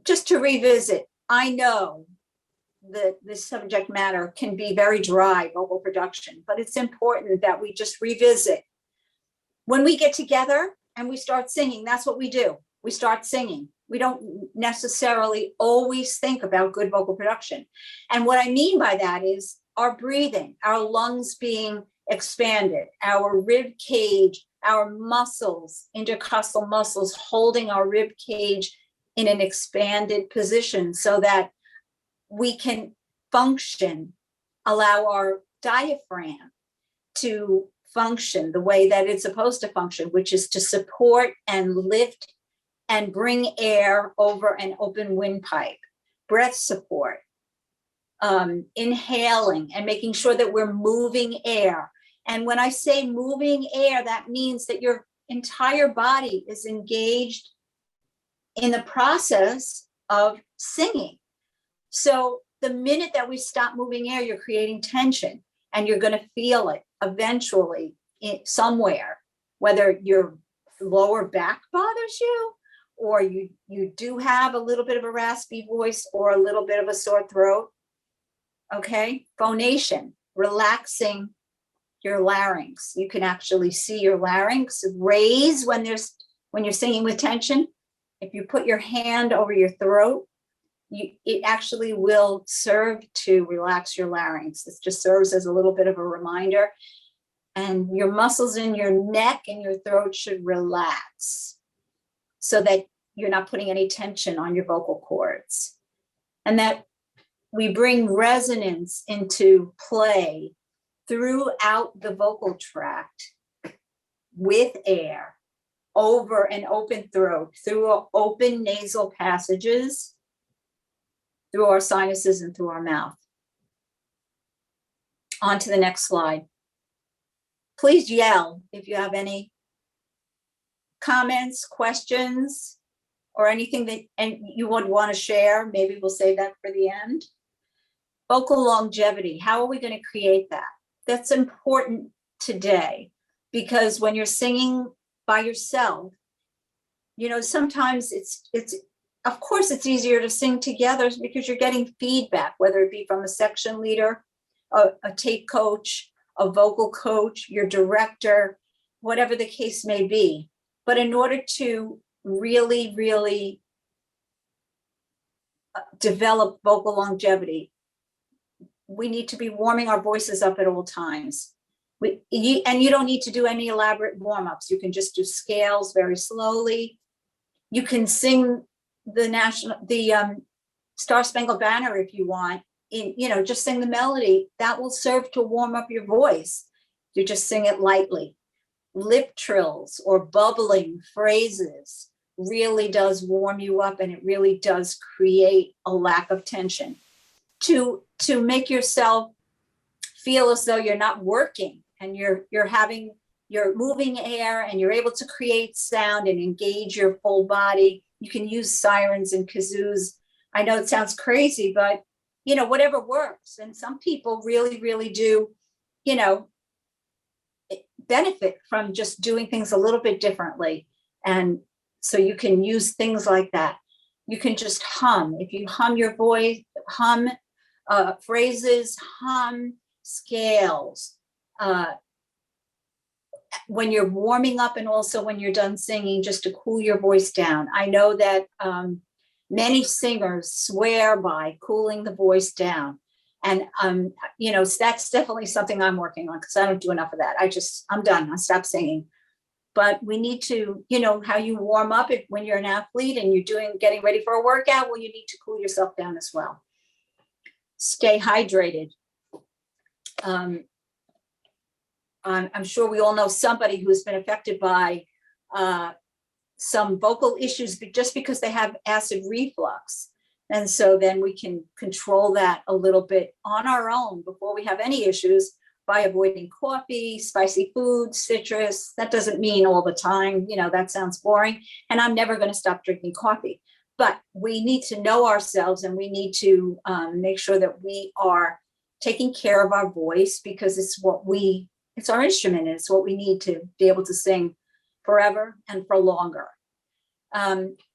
just to revisit, I know that this subject matter can be very dry, vocal production, but it's important that we just revisit. When we get together and we start singing, that's what we do. We start singing. We don't necessarily always think about good vocal production. And what I mean by that is our breathing, our lungs being expanded, our rib cage, our muscles, intercostal muscles holding our rib cage in an expanded position so that we can function, allow our diaphragm to function the way that it's supposed to function, which is to support and lift and bring air over an open windpipe, breath support, inhaling and making sure that we're moving air. And when I say moving air, that means that your entire body is engaged in the process of singing. So the minute that we stop moving air, you're creating tension and you're going to feel it eventually somewhere, whether your lower back bothers you or you do have a little bit of a raspy voice or a little bit of a sore throat. Okay, phonation, relaxing your larynx. You can actually see your larynx raise when you're singing with tension. If you put your hand over your throat, it actually will serve to relax your larynx. This just serves as a little bit of a reminder. And your muscles in your neck and your throat should relax so that you're not putting any tension on your vocal cords. And that we bring resonance into play throughout the vocal tract with air over an open throat, through open nasal passages, through our sinuses and through our mouth. On to the next slide. Please yell if you have any comments, questions, or anything that and you would want to share? Maybe we'll save that for the end. Vocal longevity. How are we going to create that? That's important today, because when you're singing by yourself, you know, sometimes it's of course it's easier to sing together because you're getting feedback, whether it be from a section leader, a tape coach, a vocal coach, your director, whatever the case may be. But in order to really, really develop vocal longevity, we need to be warming our voices up at all times. And you don't need to do any elaborate warm-ups. You can just do scales very slowly. You can sing the Star Spangled Banner if you want. Just sing the melody. That will serve to warm up your voice. You just sing it lightly. Lip trills or bubbling phrases really does warm you up, and it really does create a lack of tension. To make yourself feel as though you're not working and you're moving air and you're able to create sound and engage your full body. You can use sirens and kazoos. I know it sounds crazy, but whatever works. And some people really, really do, benefit from just doing things a little bit differently. And so you can use things like that. You can just hum. If you hum your voice, hum phrases, hum scales. When you're warming up and also when you're done singing, just to cool your voice down. I know that many singers swear by cooling the voice down. And, that's definitely something I'm working on because I don't do enough of that. I'm done. I stopped singing. But we need to, how you warm up when you're an athlete and you're getting ready for a workout, well, you need to cool yourself down as well. Stay hydrated. I'm sure we all know somebody who's been affected by some vocal issues just because they have acid reflux. And so then we can control that a little bit on our own before we have any issues by avoiding coffee, spicy food, citrus. That doesn't mean all the time, that sounds boring. And I'm never going to stop drinking coffee. But we need to know ourselves, and we need to make sure that we are taking care of our voice, because it's our instrument, and it's what we need to be able to sing forever and for longer.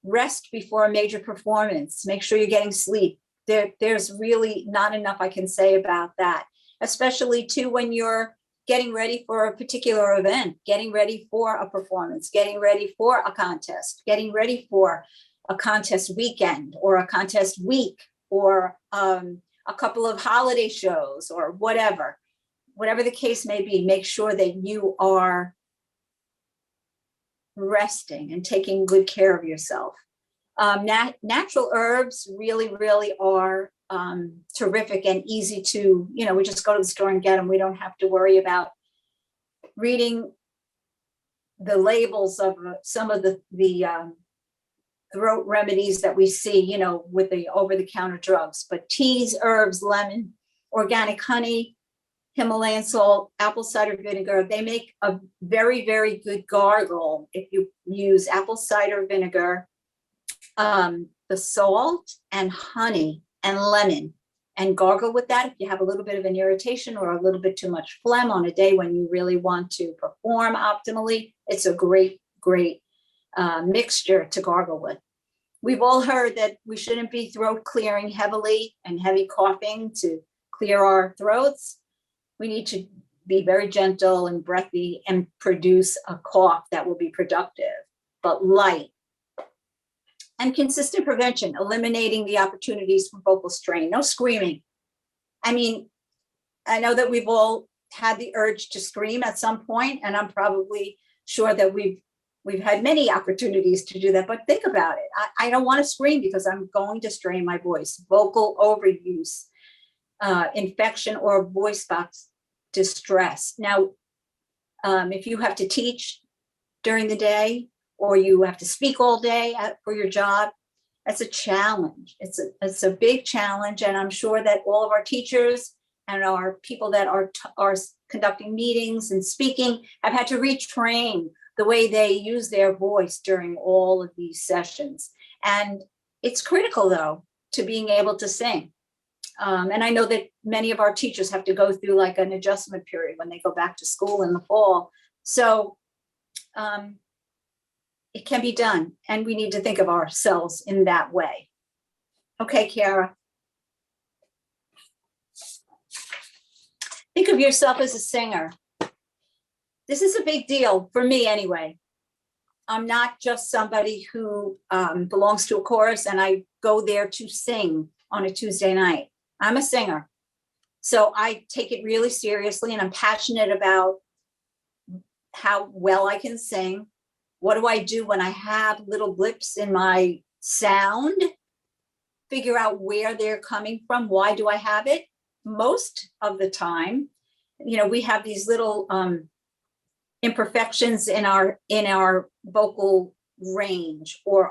Rest before a major performance. Make sure you're getting sleep. There's really not enough I can say about that, especially too when you're getting ready for a particular event, getting ready for a performance, getting ready for a contest, getting ready for a contest weekend or a contest week or a couple of holiday shows or whatever the case may be. Make sure that you are resting and taking good care of yourself. Natural herbs really, really are terrific and easy to, we just go to the store and get them. We don't have to worry about reading the labels of some of the throat remedies that we see, with the over-the-counter drugs. But teas, herbs, lemon, organic honey, Himalayan salt, apple cider vinegar, they make a very, very good gargle if you use apple cider vinegar, the salt and honey and lemon, and gargle with that if you have a little bit of an irritation or a little bit too much phlegm on a day when you really want to perform optimally. It's a great, great mixture to gargle with. We've all heard that we shouldn't be throat clearing heavily and heavy coughing to clear our throats. We need to be very gentle and breathy and produce a cough that will be productive, but light. And consistent prevention, eliminating the opportunities for vocal strain. No screaming. I mean, I know that we've all had the urge to scream at some point, and I'm probably sure that we've had many opportunities to do that, but think about it. I don't want to scream because I'm going to strain my voice. Vocal overuse, infection, or voice box distress. Now, if you have to teach during the day or you have to speak all day for your job, that's a challenge. It's a big challenge, and I'm sure that all of our teachers and our people that are conducting meetings and speaking have had to retrain the way they use their voice during all of these sessions. And it's critical, though, to being able to sing. And I know that many of our teachers have to go through like an adjustment period when they go back to school in the fall. So it can be done, and we need to think of ourselves in that way. Okay, Kiara. Think of yourself as a singer. This is a big deal for me anyway. I'm not just somebody who belongs to a chorus and I go there to sing on a Tuesday night. I'm a singer. So I take it really seriously, and I'm passionate about how well I can sing. What do I do when I have little blips in my sound? Figure out where they're coming from. Why do I have it? Most of the time, you know, we have these little imperfections in our vocal range or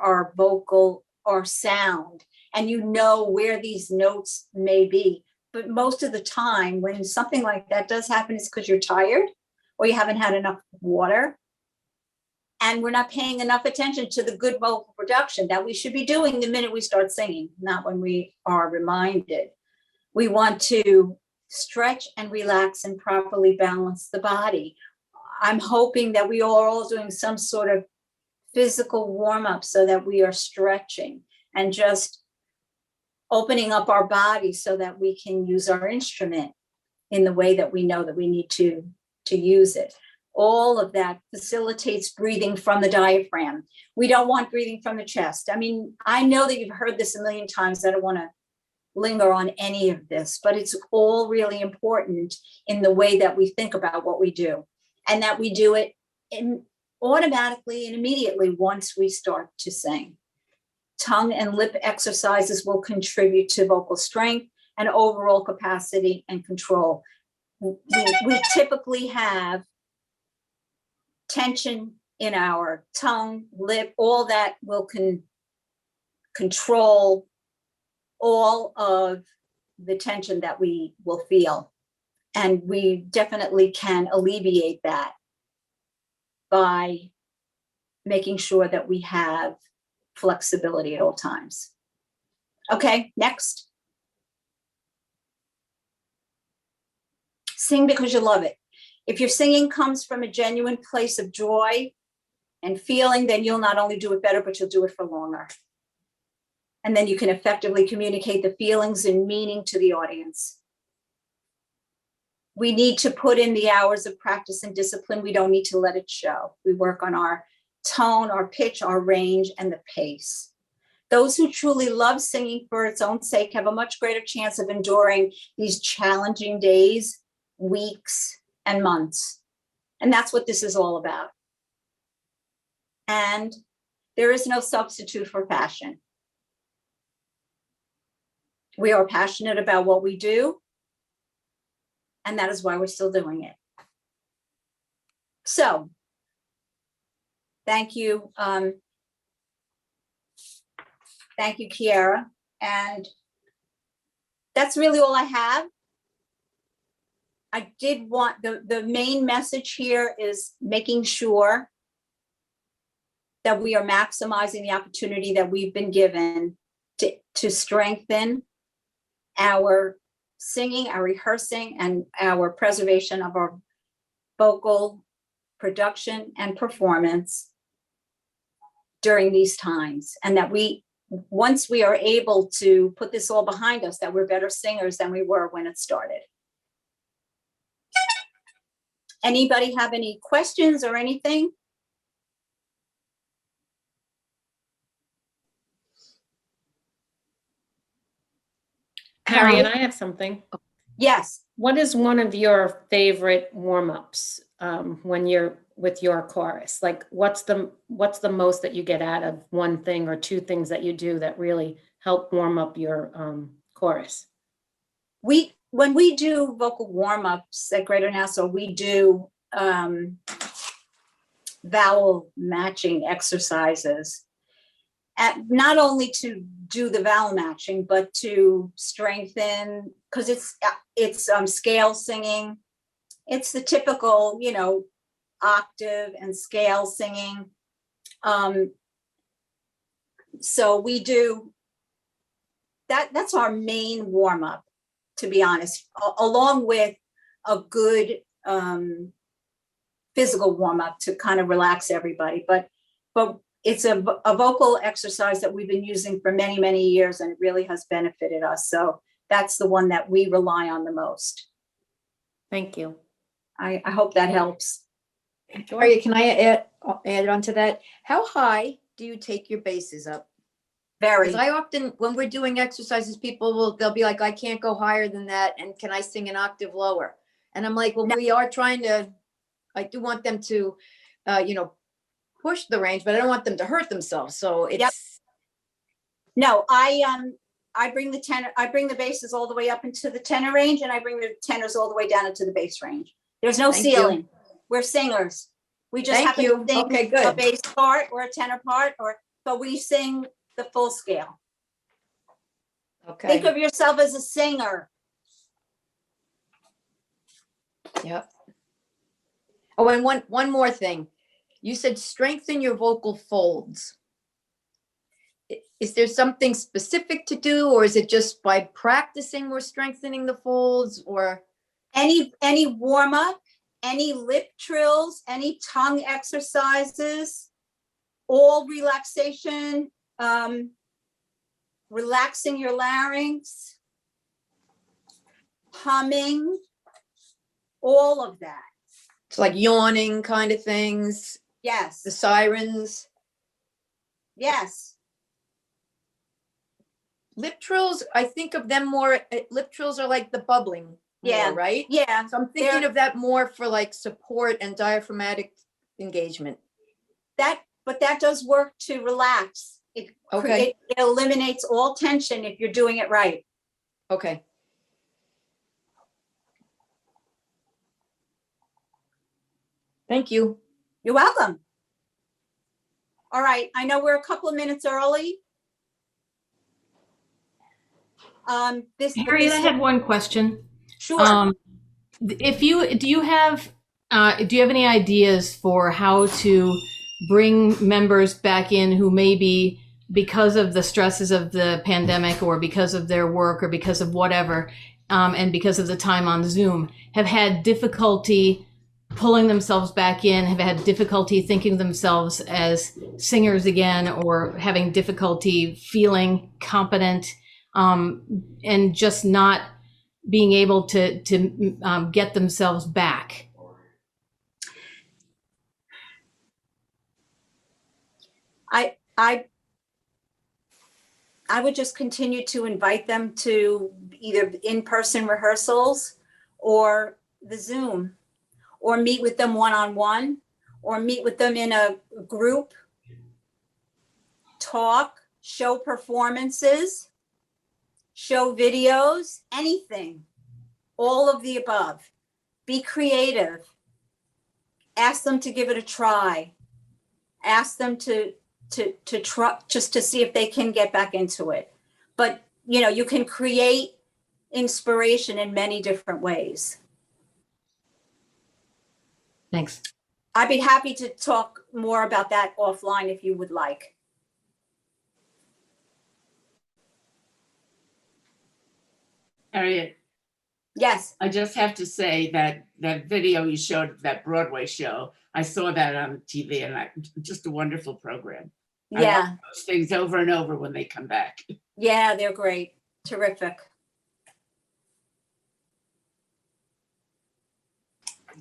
our sound, and you know where these notes may be. But most of the time when something like that does happen, it's because you're tired or you haven't had enough water, and we're not paying enough attention to the good vocal production that we should be doing the minute we start singing, not when we are reminded. We want to stretch and relax and properly balance the body. I'm hoping that we are all doing some sort of physical warm-up so that we are stretching and just opening up our body so that we can use our instrument in the way that we know that we need to use it. All of that facilitates breathing from the diaphragm. We don't want breathing from the chest. I mean, I know that you've heard this a million times. I don't want to linger on any of this, but it's all really important in the way that we think about what we do, and that we do it automatically and immediately once we start to sing. Tongue and lip exercises will contribute to vocal strength and overall capacity and control. We typically have tension in our tongue, lip, all that will control all of the tension that we will feel. And we definitely can alleviate that by making sure that we have flexibility at all times. Okay, next. Sing because you love it. If your singing comes from a genuine place of joy and feeling, then you'll not only do it better, but you'll do it for longer. And then you can effectively communicate the feelings and meaning to the audience. We need to put in the hours of practice and discipline. We don't need to let it show. We work on our tone, our pitch, our range, and the pace. Those who truly love singing for its own sake have a much greater chance of enduring these challenging days, weeks, and months. And that's what this is all about. And there is no substitute for passion. We are passionate about what we do, and that is why we're still doing it. So, thank you. Thank you, Kiara. And that's really all I have. I did want, the main message here is making sure that we are maximizing the opportunity that we've been given to strengthen our singing, our rehearsing, and our preservation of our vocal production and performance during these times. And that once we are able to put this all behind us, that we're better singers than we were when it started. Anybody have any questions or anything? Harriette, I have something. Yes. What is one of your favorite warm-ups when you're with your chorus? Like, what's the most that you get out of one thing or two things that you do that really help warm up your chorus? When we do vocal warm-ups at Greater Nassau, we do vowel matching exercises. Not only to do the vowel matching, but to strengthen, because it's scale singing. It's the typical, octave and scale singing. So we do that. That's our main warm up, to be honest, along with a good physical warm up to kind of relax everybody. But it's a vocal exercise that we've been using for many, many years, and it really has benefited us. So that's the one that we rely on the most. Thank you. I hope that helps. Harriette, can I add on to that? How high do you take your basses up? Very. Because I often, when we're doing exercises, they'll be like, I can't go higher than that, and can I sing an octave lower? And I'm like, well, we are trying to, I do want them to, push the range, but I don't want them to hurt themselves. So it's. Yep. No, I bring the basses all the way up into the tenor range, and I bring the tenors all the way down into the bass range. There's no Thank you. ceiling. We're singers. We just Thank happen you. to sing Okay, good. a bass part or a tenor part, but we sing the full scale. Okay. Think of yourself as a singer. Yep. Oh, and one more thing. You said strengthen your vocal folds. Is there something specific to do, or is it just by practicing we're strengthening the folds, or? Any warm up, any lip trills, any tongue exercises, all relaxation, relaxing your larynx, humming, all of that. It's like yawning kind of things. Yes. The sirens. Yes. Lip trills, I think of them more, lip trills are like the bubbling. Yeah. More, right? Yeah. So I'm thinking of that more for like support and diaphragmatic engagement. But that does work to relax. It eliminates all tension if you're doing it right. Okay. Thank you. You're welcome. All right. I know we're a couple of minutes early. Harriette, I had one question. Sure. Do you have any ideas for how to bring members back in who maybe, because of the stresses of the pandemic or because of their work or because of whatever, and because of the time on Zoom, have had difficulty pulling themselves back in, have had difficulty thinking of themselves as singers again, or having difficulty feeling competent, and just not being able to get themselves back? I would just continue to invite them to either in-person rehearsals or the Zoom, or meet with them one-on-one, or meet with them in a group, talk, show performances, show videos, anything, all of the above. Be creative. Ask them to give it a try. Ask them to try, just to see if they can get back into it. But you can create inspiration in many different ways. Thanks. I'd be happy to talk more about that offline if you would like. Harriette. Yes. I just have to say that video you showed of that Broadway show, I saw that on TV, and just a wonderful program. I Yeah. love those things over and over when they come back. Yeah, they're great. Terrific.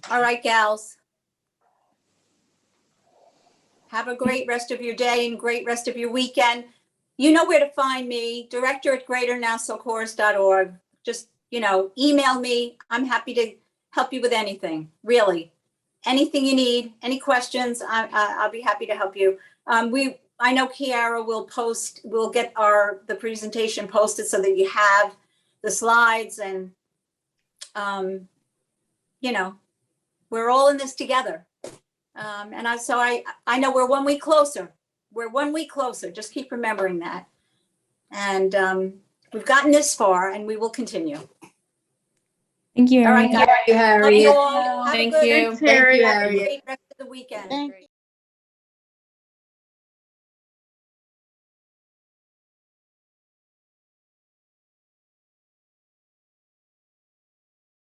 All right, gals. Have a great rest of your day and great rest of your weekend. You know where to find me, director@greaternassauchorus.org. Just, email me. I'm happy to help you with anything, really. Anything you need, any questions, I'll be happy to help you. I know Kiara will get the presentation posted so that you have the slides, and, we're all in this together. So I know we're 1 week closer. We're 1 week closer. Just keep remembering that. And we've gotten this far, and we will continue. Thank you, All right, Harriette. guys. Thank you, Love Harriette. you all. Have a Thank good, you. Thank you, Harriette. great rest of The weekend. Great.